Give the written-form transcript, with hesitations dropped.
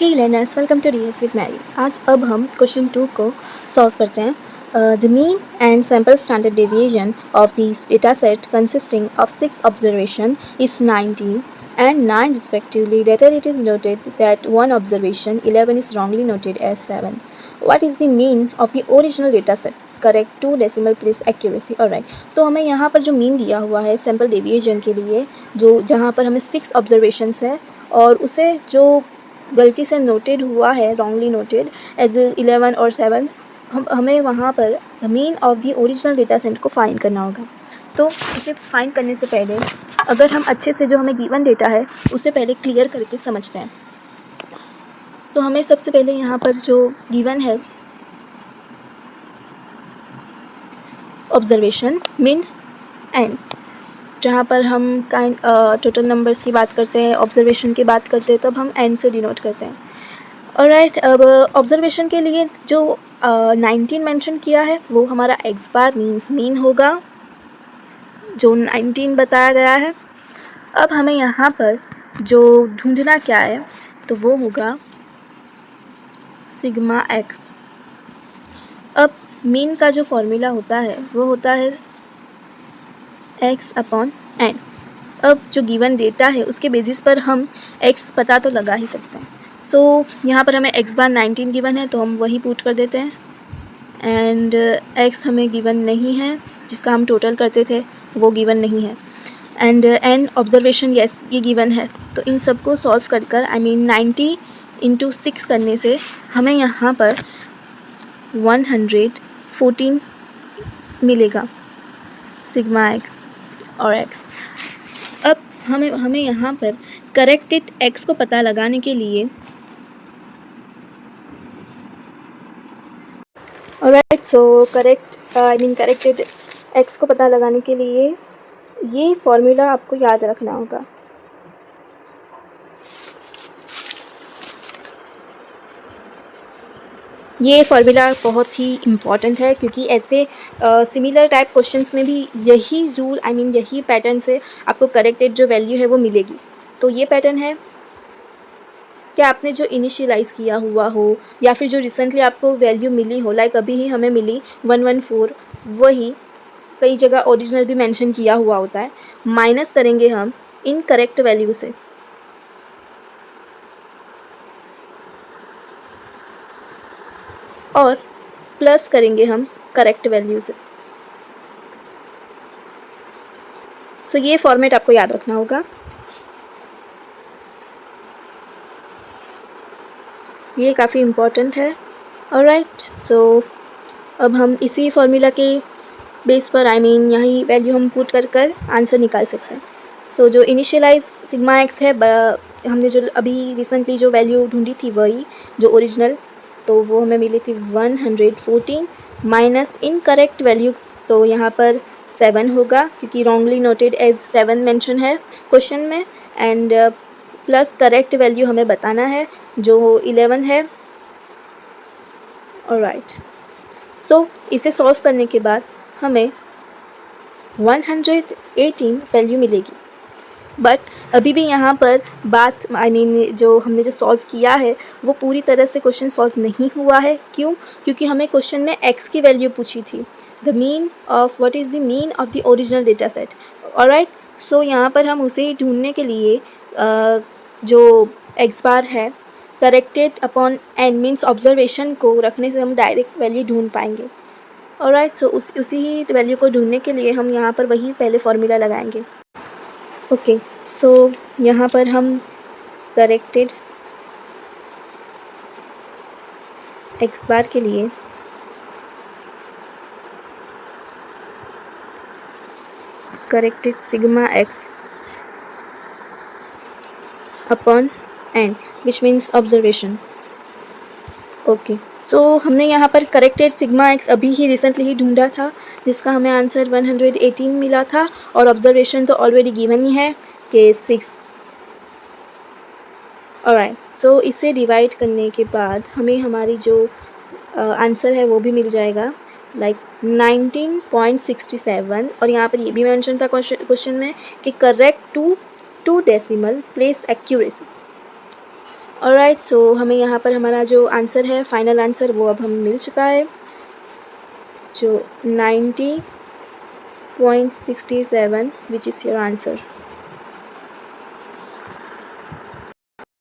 Hey learners, welcome to DS with Mary. आज अब हम क्वेश्चन 2 को सॉल्व करते हैं। The mean and sample standard deviation of this data set consisting of 6 observation is 19 and 9 respectively. Later it is noted that one observation 11 is wrongly noted as 7. What is the mean of the original data set? Correct 2 decimal place accuracy. Alright, तो हमें यहाँ पर जो mean दिया हुआ है sample deviation के लिए, जो जहाँ पर हमें 6 ऑब्जर्वेशंस है और उसे जो गलती से नोटेड हुआ है रॉन्गली नोटेड एज 11 और 7, हमें वहाँ पर mean of the original data set को फाइंड करना होगा। तो इसे फाइंड करने से पहले अगर हम अच्छे से जो हमें गिवन डेटा है उसे पहले क्लियर करके समझते हैं, तो हमें सबसे पहले यहाँ पर जो गिवन है ऑब्जर्वेशन मीन्स एन, जहाँ पर हम टोटल नंबर्स की बात करते हैं, ऑब्जर्वेशन की बात करते हैं, तब हम एन से डिनोट करते हैं। ऑलराइट, अब ऑब्जर्वेशन के लिए जो 19 मेंशन किया है वो हमारा एक्स बार मीन्स मीन होगा, जो 19 बताया गया है। अब हमें यहाँ पर जो ढूंढना क्या है तो वो होगा सिग्मा एक्स। अब मीन का जो फॉर्मूला होता है वो होता है एक्स अपॉन एन। अब जो गिवन डेटा है उसके बेसिस पर हम एक्स पता तो लगा ही सकते हैं। सो यहाँ पर हमें एक्स बार 19 गिवन है तो हम वही पुट कर देते हैं, एंड एक्स हमें गिवन नहीं है, जिसका हम टोटल करते थे वो गिवन नहीं है, एंड एन ऑब्जर्वेशन यस ये गिवन है। तो इन सब को सॉल्व कर आई मीन 90 इंटू 6 करने से हमें यहाँ पर 114 मिलेगा सिग्मा एक्स और एक्स। अब हमें यहाँ पर करेक्टेड एक्स को पता लगाने के लिए ऑलराइट, सो करेक्टेड एक्स को पता लगाने के लिए ये फॉर्मूला आपको याद रखना होगा। ये फॉर्मूला बहुत ही इम्पॉर्टेंट है क्योंकि ऐसे सिमिलर टाइप क्वेश्चंस में भी यही रूल यही पैटर्न से आपको करेक्टेड जो वैल्यू है वो मिलेगी। तो ये पैटर्न है कि आपने जो इनिशियलाइज़ किया हुआ हो या फिर जो रिसेंटली आपको वैल्यू मिली हो, लाइक अभी ही हमें मिली 114, वही कई जगह ओरिजिनल भी मेंशन किया हुआ होता है, माइनस करेंगे हम इनकरेक्ट वैल्यू से, और प्लस करेंगे हम करेक्ट वैल्यू से। सो ये फॉर्मेट आपको याद रखना होगा। ये काफ़ी इम्पॉर्टेंट है। ऑलराइट, सो अब हम इसी फॉर्मूला के बेस पर यही वैल्यू हम पुट कर आंसर निकाल सकते हैं। सो जो इनिशियलाइज सिग्मा एक्स है, हमने जो अभी रिसेंटली जो वैल्यू ढूंढी थी वही जो ओरिजिनल, तो वो हमें मिली थी 114 माइनस इनकरेक्ट वैल्यू, तो यहाँ पर 7 होगा क्योंकि रॉन्गली नोटेड एज 7 मेंशन है क्वेश्चन में, एंड प्लस करेक्ट वैल्यू हमें बताना है जो 11 है। ऑलराइट, सो इसे सॉल्व करने के बाद हमें 118 वैल्यू मिलेगी। बट अभी भी यहाँ पर बात जो हमने जो सॉल्व किया है वो पूरी तरह से क्वेश्चन सॉल्व नहीं हुआ है। क्यों? क्योंकि हमें क्वेश्चन में एक्स की वैल्यू पूछी थी, the mean of what is the mean of the original data set. Alright, so यहाँ पर हम उसे ढूंढने के लिए जो एक्स बार है corrected upon n means observation को रखने से हम डायरेक्ट वैल्यू ढूंढ पाएंगे। ऑलराइट, सो उसी ही वैल्यू को ढूंढने के लिए हम यहाँ पर वही पहले फॉर्मूला लगाएंगे। ओके, सो यहाँ पर हम करेक्टेड एक्स बार के लिए corrected sigma X upon N which means observation. Okay, so हमने यहाँ पर करेक्टेड सिग्मा एक्स अभी ही रिसेंटली ही ढूंढा था, जिसका हमें आंसर 118 मिला था, और ऑब्जर्वेशन तो ऑलरेडी गिवन ही है कि 6। ऑलराइट, सो इसे डिवाइड करने के बाद हमें हमारी जो आंसर है वो भी मिल जाएगा, लाइक 19.67। और यहाँ पर ये भी मेंशन था क्वेश्चन में कि correct 2 decimal place accuracy. Alright, so हमें यहाँ पर हमारा जो आंसर है, फाइनल आंसर, वो अब हमें मिल चुका है, जो 90.67, विच इज़ योर आंसर।